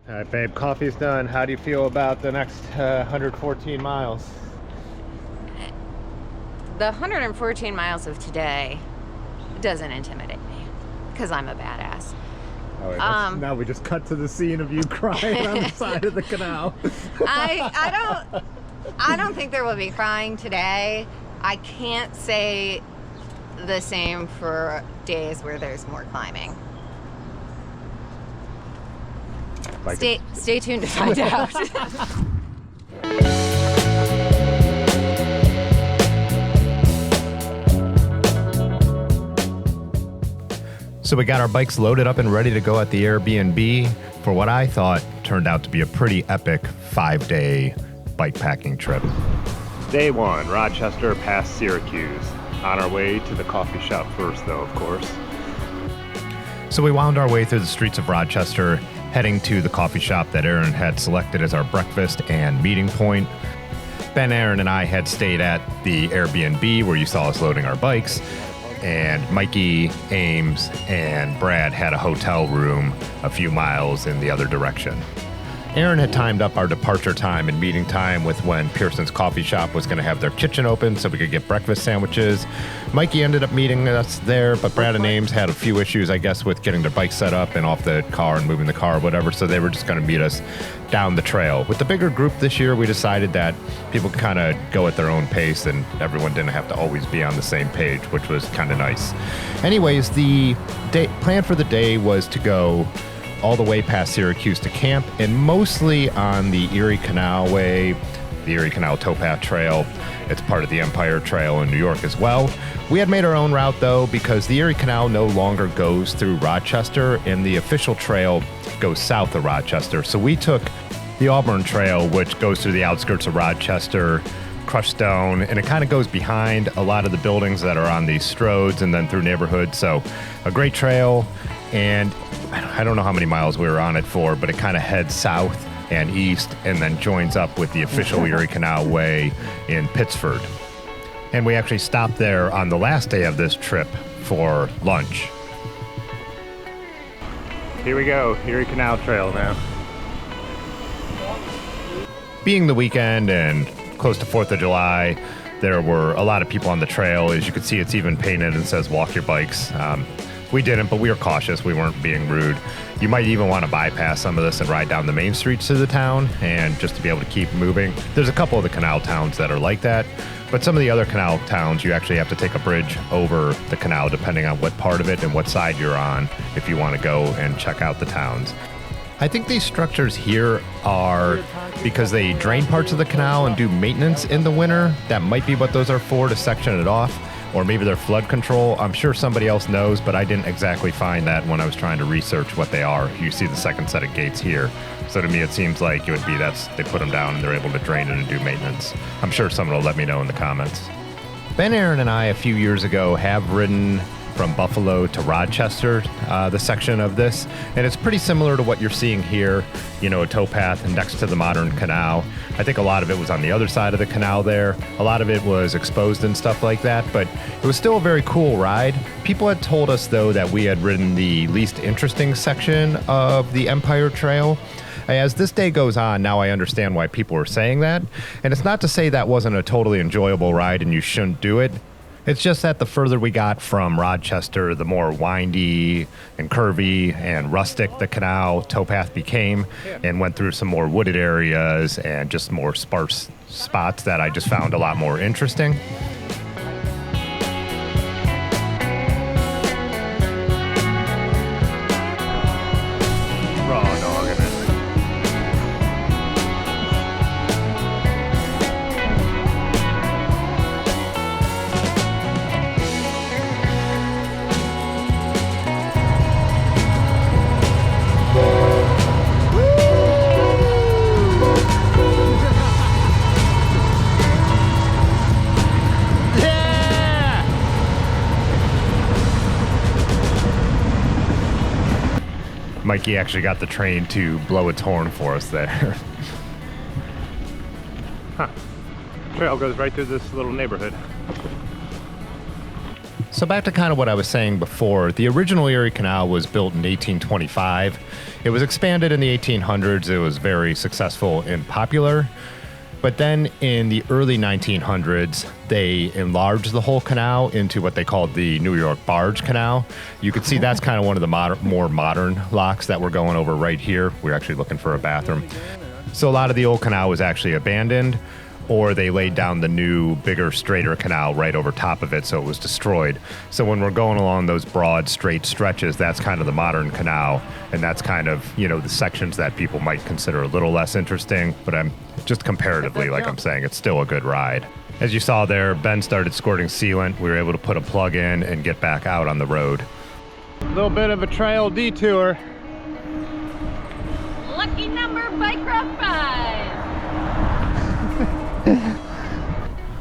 All right, babe, coffee's done. How do you feel about the next 114 miles? The 114 miles of today doesn't intimidate me because I'm a badass. Oh, wait, now we just cut to the scene of you crying on the side of the canal. I don't think there will be crying today. I can't say the same for days where there's more climbing. Stay tuned to find out. So we got our bikes loaded up and ready to go at the Airbnb for what I thought turned out to be a pretty epic 5-day bike packing trip. Day one, Rochester past Syracuse. On our way to the coffee shop first, though, of course. So we wound our way through the streets of Rochester, heading to the coffee shop that Aaron had selected as our breakfast and meeting point. Ben, Aaron, and I had stayed at the Airbnb where you saw us loading our bikes, and Mikey, Ames, and Brad had a hotel room a few miles in the other direction. Aaron had timed up our departure time and meeting time with when Pearson's Coffee Shop was going to have their kitchen open so we could get breakfast sandwiches. Mikey ended up meeting us there, but Brad and Ames had a few issues, I guess, with getting their bikes set up and off the car and moving the car or whatever, so they were just going to meet us down the trail. With the bigger group this year, we decided that people could kind of go at their own pace and everyone didn't have to always be on the same page, which was kind of nice. Anyways, the plan for the day was to go all the way past Syracuse to camp, and mostly on the Erie Canalway, the Erie Canal Towpath Trail. It's part of the Empire Trail in New York as well. We had made our own route though, because the Erie Canal no longer goes through Rochester and the official trail goes south of Rochester. So we took the Auburn Trail, which goes through the outskirts of Rochester, crushed stone, and it kind of goes behind a lot of the buildings that are on these stroads and then through neighborhoods. So a great trail, and I don't know how many miles we were on it for, but it kind of heads south and east and then joins up with the official Erie Canalway in Pittsford. And we actually stopped there on the last day of this trip for lunch. Here we go, Erie Canal Trail now. Being the weekend and close to 4th of July, there were a lot of people on the trail. As you can see, it's even painted and says walk your bikes. We didn't, but we were cautious. We weren't being rude. You might even want to bypass some of this and ride down the main streets to the town and just to be able to keep moving. There's a couple of the canal towns that are like that, but some of the other canal towns, you actually have to take a bridge over the canal depending on what part of it and what side you're on if you want to go and check out the towns. I think these structures here are because they drain parts of the canal and do maintenance in the winter. That might be what those are for, to section it off. Or maybe they're flood control. I'm sure somebody else knows, but I didn't exactly find that when I was trying to research what they are. You see the second set of gates here. So to me, it seems like it would be they put them down and they're able to drain it and do maintenance. I'm sure someone will let me know in the comments. Ben, Aaron, and I a few years ago have ridden from Buffalo to Rochester, the section of this, and it's pretty similar to what you're seeing here, you know, a towpath next to the modern canal. I think a lot of it was on the other side of the canal there. A lot of it was exposed and stuff like that, but it was still a very cool ride. People had told us, though, that we had ridden the least interesting section of the Empire Trail. As this day goes on, now I understand why people were saying that, and it's not to say that wasn't a totally enjoyable ride and you shouldn't do it. It's just that the further we got from Rochester, the more windy and curvy and rustic the canal towpath became, and went through some more wooded areas and just more sparse spots that I just found a lot more interesting. Raw dog in it. Mikey actually got the train to blow its horn for us there. Trail goes right through this little neighborhood. So back to kind of what I was saying before, the original Erie Canal was built in 1825. It was expanded in the 1800s. It was very successful and popular. But then in the early 1900s, they enlarged the whole canal into what they called the New York Barge Canal. You can see that's kind of one of the more modern locks that we're going over right here. We're actually looking for a bathroom. So a lot of the old canal was actually abandoned, or they laid down the new, bigger, straighter canal right over top of it, so it was destroyed. So when we're going along those broad, straight stretches, that's kind of the modern canal, and that's kind of, you know, the sections that people might consider a little less interesting, but I'm just comparatively, like I'm saying, it's still a good ride. As you saw there, Ben started squirting sealant. We were able to put a plug in and get back out on the road. A little bit of a trail detour. Lucky number, bike route 5.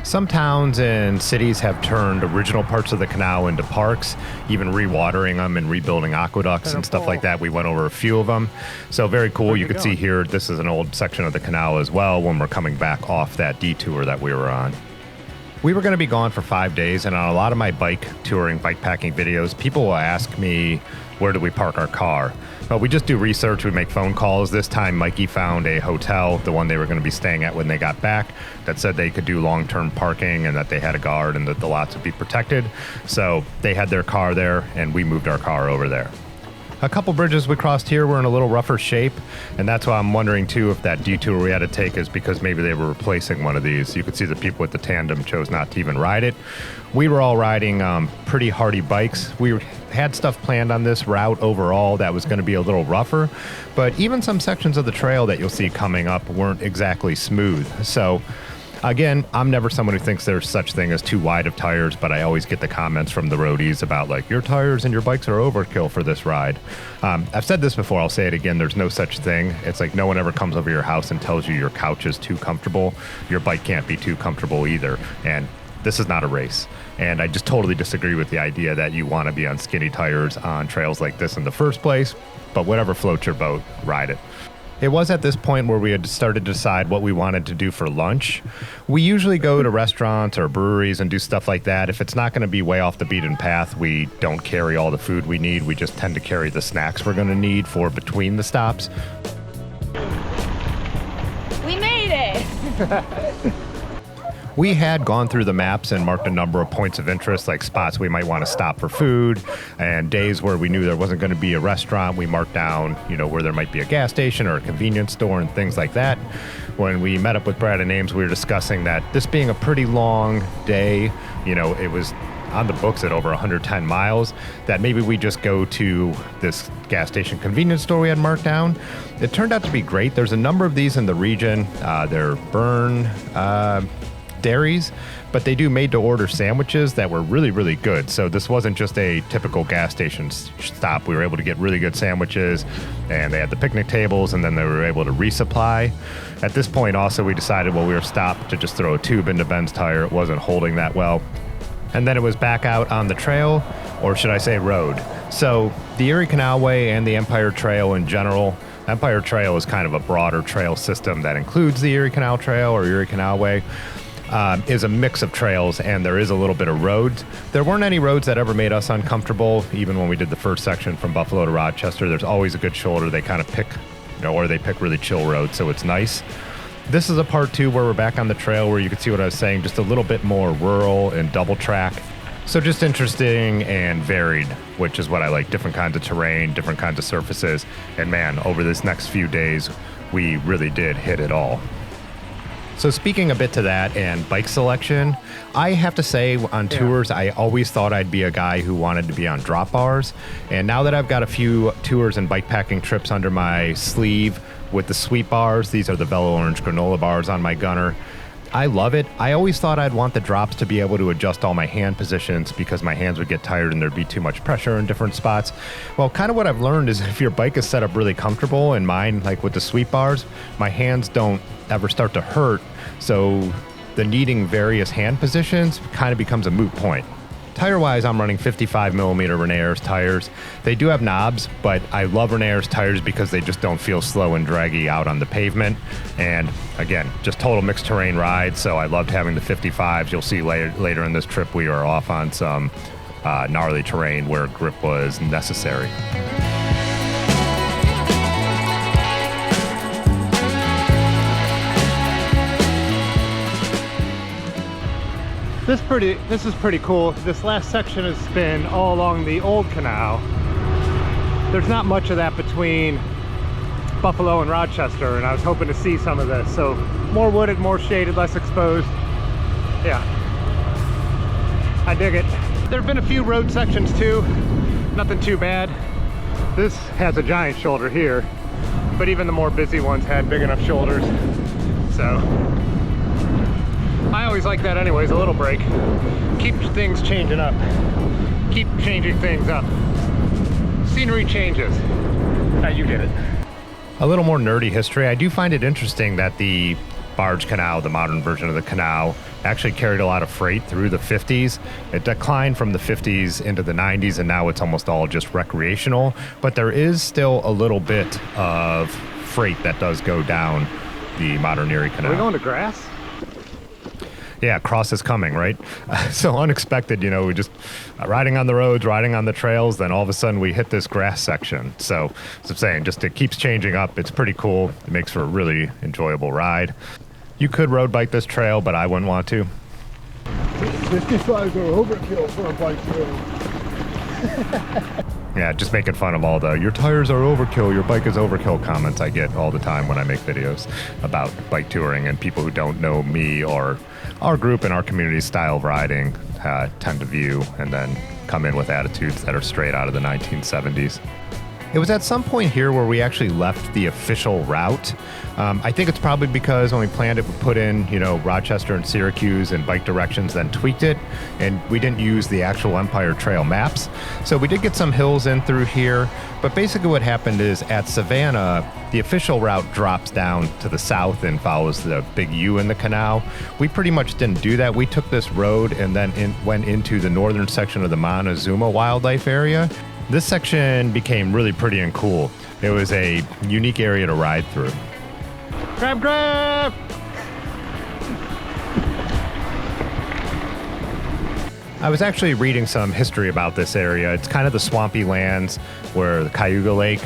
Some towns and cities have turned original parts of the canal into parks, even rewatering them and rebuilding aqueducts and stuff like that. We went over a few of them. So very cool. You can see here, this is an old section of the canal as well when we're coming back off that detour that we were on. We were going to be gone for 5 days, and on a lot of my bike touring, bike packing videos, people will ask me, where do we park our car? Well, we just do research, we make phone calls. This time, Mikey found a hotel, the one they were going to be staying at when they got back, that said they could do long-term parking and that they had a guard and that the lots would be protected. So they had their car there, and we moved our car over there. A couple bridges we crossed here were in a little rougher shape, and that's why I'm wondering too if that detour we had to take is because maybe they were replacing one of these. You could see the people with the tandem chose not to even ride it. We were all riding pretty hardy bikes. We had stuff planned on this route overall that was going to be a little rougher, but even some sections of the trail that you'll see coming up weren't exactly smooth. So again, I'm never someone who thinks there's such thing as too wide of tires, but I always get the comments from the roadies about like, your tires and your bikes are overkill for this ride. I've said this before, I'll say it again, there's no such thing. It's like no one ever comes over your house and tells you your couch is too comfortable. Your bike can't be too comfortable either. And this is not a race. And I just totally disagree with the idea that you want to be on skinny tires on trails like this in the first place, but whatever floats your boat, ride it. It was at this point where we had started to decide what we wanted to do for lunch. We usually go to restaurants or breweries and do stuff like that. If it's not going to be way off the beaten path, we don't carry all the food we need. We just tend to carry the snacks we're going to need for between the stops. We made it! We had gone through the maps and marked a number of points of interest, like spots we might want to stop for food, and days where we knew there wasn't going to be a restaurant. We marked down, you know, where there might be a gas station or a convenience store and things like that. When we met up with Brad and Ames, we were discussing that this being a pretty long day, you know, it was on the books at over 110 miles, that maybe we just go to this gas station convenience store we had marked down. It turned out to be great. There's a number of these in the region. They're Burn dairies, but they do made-to-order sandwiches that were really, really good. So this wasn't just a typical gas station stop. We were able to get really good sandwiches, and they had the picnic tables, and then they were able to resupply. At this point, also, we decided while we were stopped to just throw a tube into Ben's tire. It wasn't holding that well. And then it was back out on the trail, or should I say road. So the Erie Canalway and the Empire Trail in general. Empire Trail is kind of a broader trail system that includes the Erie Canal Trail or Erie Canalway. Is a mix of trails, and there is a little bit of roads. There weren't any roads that ever made us uncomfortable. Even when we did the first section from Buffalo to Rochester, there's always a good shoulder. They kind of pick, you know, or they pick really chill roads, so it's nice. This is a part two where we're back on the trail where you can see what I was saying, just a little bit more rural and double track. So just interesting and varied, which is what I like. Different kinds of terrain, different kinds of surfaces. And man, over this next few days, we really did hit it all. So speaking a bit to that and bike selection, I have to say on tours, I always thought I'd be a guy who wanted to be on drop bars. And now that I've got a few tours and bike packing trips under my sleeve with the sweet bars, these are the Velo Orange granola bars on my gunner, I love it. I always thought I'd want the drops to be able to adjust all my hand positions because my hands would get tired and there'd be too much pressure in different spots. Well, kind of what I've learned is if your bike is set up really comfortable, and mine, like with the sweet bars, my hands don't ever start to hurt. So the needing various hand positions kind of becomes a moot point. Tire-wise, I'm running 55 millimeter Renaers tires. They do have knobs, but I love Renaers tires because they just don't feel slow and draggy out on the pavement. And again, just total mixed terrain ride, so I loved having the 55s. You'll see later in this trip we are off on some gnarly terrain where grip was necessary. This is pretty cool. This last section has been all along the old canal. There's not much of that between Buffalo and Rochester, and I was hoping to see some of this. So more wooded, more shaded, less exposed. Yeah, I dig it. There have been a few road sections too, nothing too bad. This has a giant shoulder here, but even the more busy ones had big enough shoulders. So I always like that anyways, a little break. Keep things changing up. Keep changing things up. Scenery changes. You get it. A little more nerdy history. I do find it interesting that the barge canal, the modern version of the canal, actually carried a lot of freight through the 50s. It declined from the 50s into the 90s, and now it's almost all just recreational. But there is still a little bit of freight that does go down the modern Erie Canal. Are we going to grass? Yeah, cross is coming, right? So unexpected, you know, we just riding on the roads, riding on the trails, then all of a sudden we hit this grass section. So as I'm saying, just it keeps changing up. It's pretty cool. It makes for a really enjoyable ride. You could road bike this trail, but I wouldn't want to. 55 are overkill for a bike trail. Yeah, just making fun of all the your tires are overkill, your bike is overkill comments I get all the time when I make videos about bike touring, and people who don't know me or our group and our community style of riding tend to view and then come in with attitudes that are straight out of the 1970s. It was at some point here where we actually left the official route. I think it's probably because when we planned it, we put in, you know, Rochester and Syracuse and bike directions, then tweaked it, and we didn't use the actual Empire Trail maps. So we did get some hills in through here, but basically what happened is at Savannah, the official route drops down to the south and follows the big U in the canal. We pretty much didn't do that. We took this road and then went into the northern section of the Montezuma Wildlife Area. This section became really pretty and cool. It was a unique area to ride through. Grab, grab! I was actually reading some history about this area. It's kind of the swampy lands where the Cayuga Lake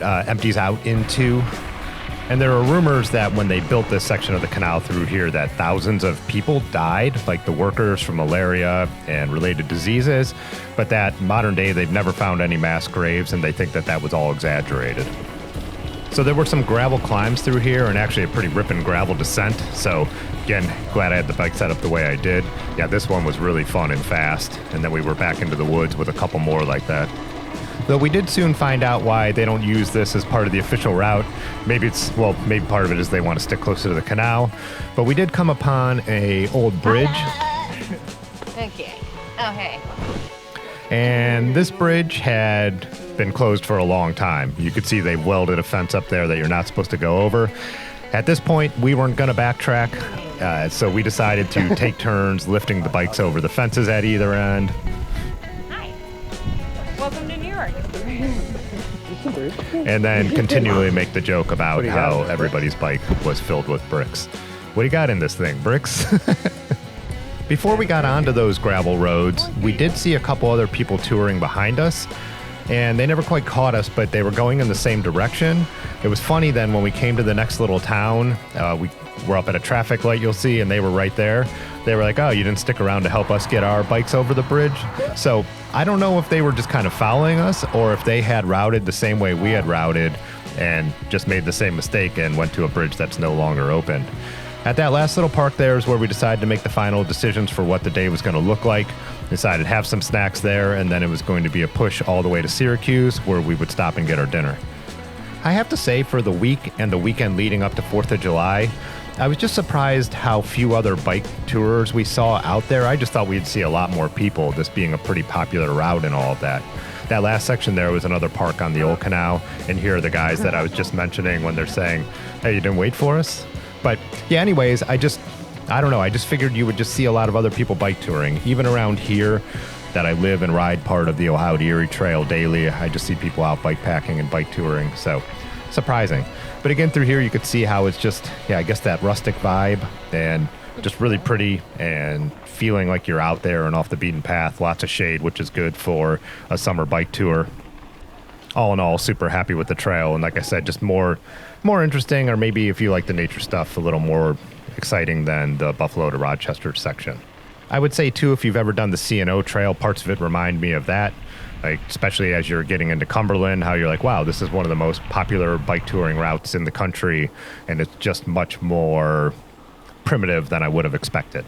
empties out into. And there are rumors that when they built this section of the canal through here, that thousands of people died, like the workers from malaria and related diseases, but that modern day they've never found any mass graves, and they think that that was all exaggerated. So there were some gravel climbs through here and actually a pretty ripping gravel descent. So again, glad I had the bike set up the way I did. Yeah, this one was really fun and fast. And then we were back into the woods with a couple more like that. Though we did soon find out why they don't use this as part of the official route. Maybe part of it is they want to stick closer to the canal. But we did come upon a old bridge. Okay. Okay. And this bridge had been closed for a long time. You could see they welded a fence up there that you're not supposed to go over. At this point, we weren't going to backtrack, so we decided to take turns lifting the bikes over the fences at either end. Hi. Welcome to New York. And then continually make the joke about how everybody's bike was filled with bricks. What do you got in this thing? Bricks? Before we got onto those gravel roads, we did see a couple other people touring behind us, and they never quite caught us, but they were going in the same direction. It was funny then when we came to the next little town, we were up at a traffic light, you'll see, and they were right there. They were like, oh, you didn't stick around to help us get our bikes over the bridge? So I don't know if they were just kind of following us or if they had routed the same way we had routed and just made the same mistake and went to a bridge that's no longer open. At that last little park there is where we decided to make the final decisions for what the day was going to look like. Decided to have some snacks there, and then it was going to be a push all the way to Syracuse where we would stop and get our dinner. I have to say, for the week and the weekend leading up to 4th of July, I was just surprised how few other bike tourers we saw out there. I just thought we'd see a lot more people, this being a pretty popular route and all of that. That last section there was another park on the old canal, and here are the guys that I was just mentioning when they're saying, hey, you didn't wait for us? But yeah, anyways, I don't know, I just figured you would just see a lot of other people bike touring. Even around here that I live and ride part of the Ohio to Erie Trail daily, I just see people out bikepacking and bike touring, so surprising. But again, through here you could see how it's just, yeah, I guess that rustic vibe and just really pretty and feeling like you're out there and off the beaten path. Lots of shade, which is good for a summer bike tour. All in all, super happy with the trail. And like I said, just more interesting, or maybe if you like the nature stuff, a little more exciting than the Buffalo to Rochester section. I would say, too, if you've ever done the C&O Trail, parts of it remind me of that. Like, especially as you're getting into Cumberland, how you're like, wow, this is one of the most popular bike touring routes in the country, and it's just much more primitive than I would have expected.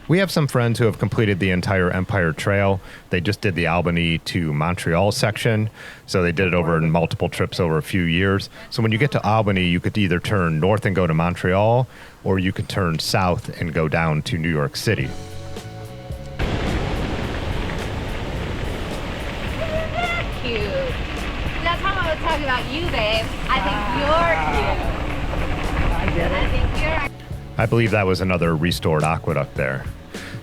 We have some friends who have completed the entire Empire Trail. They just did the Albany to Montreal section, so they did it over in multiple trips over a few years. So when you get to Albany, you could either turn north and go to Montreal, or you could turn south and go down to New York City. Cute. That's how I was talking about you, babe. I think you're cute. I get it. I think you're... I believe that was another restored aqueduct there.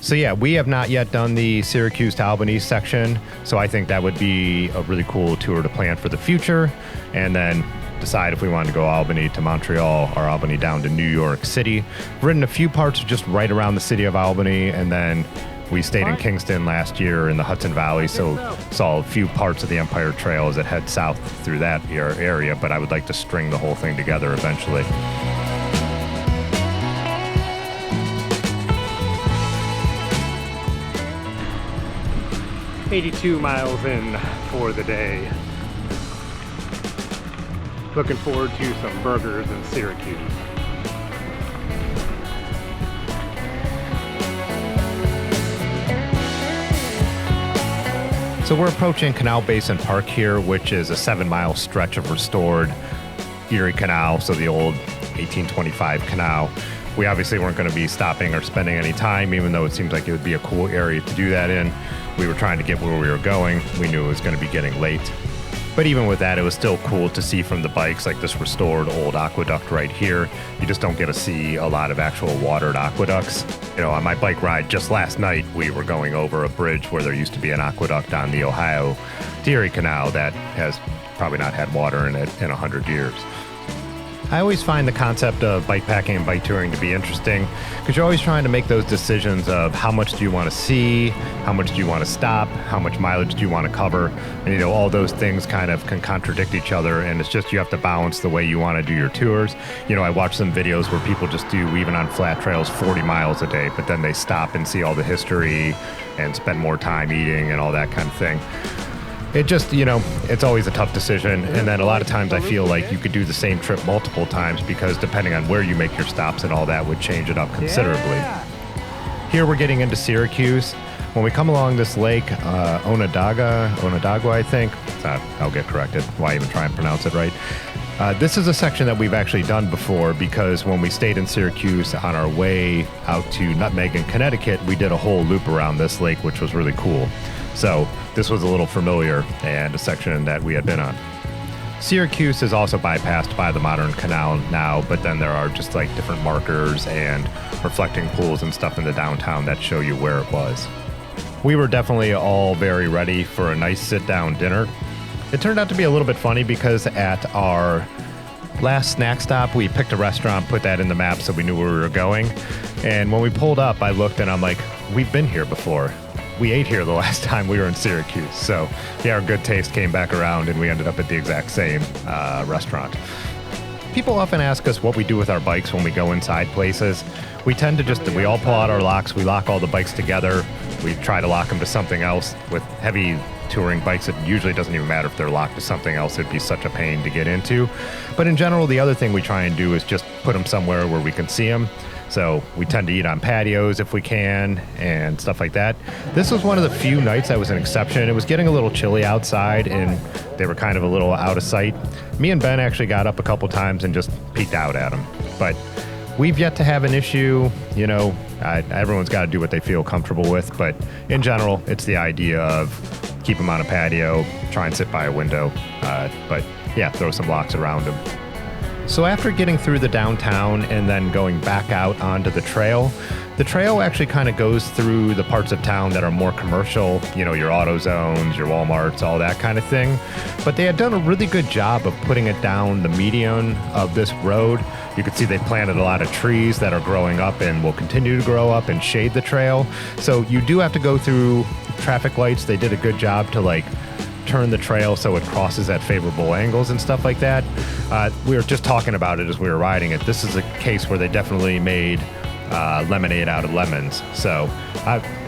So yeah, we have not yet done the Syracuse to Albany section, so I think that would be a really cool tour to plan for the future, and then decide if we want to go Albany to Montreal or Albany down to New York City. We've ridden a few parts just right around the city of Albany, and then we stayed in Kingston last year in the Hudson Valley, so saw a few parts of the Empire Trail as it heads south through that area, but I would like to string the whole thing together eventually. $82 miles in for the day. Looking forward to some burgers in Syracuse. So we're approaching Canal Basin Park here, which is a 7-mile stretch of restored Erie Canal, so the old 1825 canal. We obviously weren't going to be stopping or spending any time, even though it seems like it would be a cool area to do that in. We were trying to get where we were going. We knew it was going to be getting late. But even with that, it was still cool to see from the bikes, like this restored old aqueduct right here. You just don't get to see a lot of actual watered aqueducts. You know, on my bike ride just last night, we were going over a bridge where there used to be an aqueduct on the Ohio to Erie Canal that has probably not had water in it in 100 years. I always find the concept of bikepacking and bike touring to be interesting because you're always trying to make those decisions of how much do you want to see, how much do you want to stop, how much mileage do you want to cover, and you know, all those things kind of can contradict each other, and it's just you have to balance the way you want to do your tours. You know, I watch some videos where people just do, even on flat trails, 40 miles a day, but then they stop and see all the history and spend more time eating and all that kind of thing. It just, you know, it's always a tough decision. And then a lot of times I feel like you could do the same trip multiple times because depending on where you make your stops and all that would change it up considerably. Here we're getting into Syracuse. When we come along this lake, Onondaga, I think. I'll get corrected. Why even try and pronounce it right? This is a section that we've actually done before because when we stayed in Syracuse on our way out to Nutmeg in Connecticut, we did a whole loop around this lake, which was really cool. So this was a little familiar and a section that we had been on. Syracuse is also bypassed by the modern canal now, but then there are just like different markers and reflecting pools and stuff in the downtown that show you where it was. We were definitely all very ready for a nice sit-down dinner. It turned out to be a little bit funny because at our last snack stop, we picked a restaurant, put that in the map so we knew where we were going. And when we pulled up, I looked and I'm like, we've been here before. We ate here the last time we were in Syracuse. So yeah, our good taste came back around and we ended up at the exact same restaurant. People often ask us what we do with our bikes when we go inside places. We tend to we all pull out our locks, we lock all the bikes together, we try to lock them to something else. With heavy touring bikes, it usually doesn't even matter if they're locked to something else, it'd be such a pain to get into. But in general, the other thing we try and do is just put them somewhere where we can see them. So we tend to eat on patios if we can and stuff like that. This was one of the few nights that was an exception. It was getting a little chilly outside and they were kind of a little out of sight. Me and Ben actually got up a couple times and just peeked out at them. But we've yet to have an issue. You know, everyone's got to do what they feel comfortable with. But in general, it's the idea of keep them on a patio, try and sit by a window. But yeah, throw some locks around them. So after getting through the downtown and then going back out onto the trail actually kind of goes through the parts of town that are more commercial, you know, your AutoZones, your Walmarts, all that kind of thing. But they had done a really good job of putting it down the median of this road You can see they planted a lot of trees that are growing up and will continue to grow up and shade the trail. So you do have to go through traffic lights. They did a good job to like turn the trail so it crosses at favorable angles and stuff like that. We were just talking about it as we were riding it. This is a case where they definitely made lemonade out of lemons. So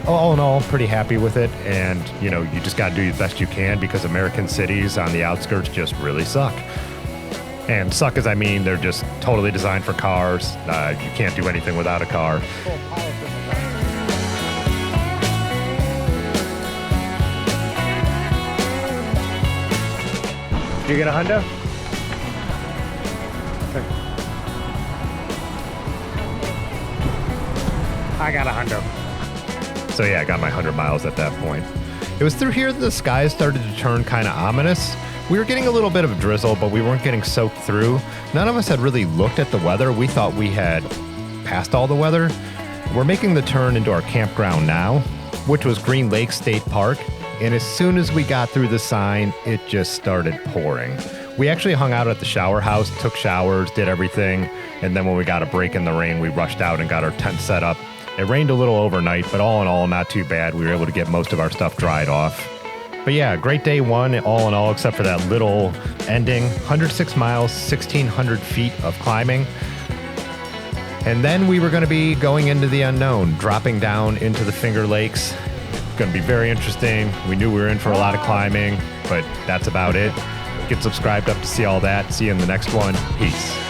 all in all, pretty happy with it. And you know, you just got to do the best you can because American cities on the outskirts just really suck. And suck as I mean, they're just totally designed for cars. You can't do anything without a car. Did you get a hundo? Okay. I got a hundo. So yeah, I got my 100 miles at that point. It was through here that the skies started to turn kind of ominous. We were getting a little bit of drizzle, but we weren't getting soaked through. None of us had really looked at the weather. We thought we had passed all the weather. We're making the turn into our campground now, which was Green Lake State Park. And as soon as we got through the sign, it just started pouring. We actually hung out at the shower house, took showers, did everything. And then when we got a break in the rain, we rushed out and got our tent set up. It rained a little overnight, but all in all, not too bad. We were able to get most of our stuff dried off. But yeah, great day one, all in all, except for that little ending. 106 miles, 1,600 feet of climbing. And then we were going to be going into the unknown, dropping down into the Finger Lakes. Going to be very interesting. We knew we were in for a lot of climbing, but that's about it. Get subscribed up to see all that. See you in the next one. Peace.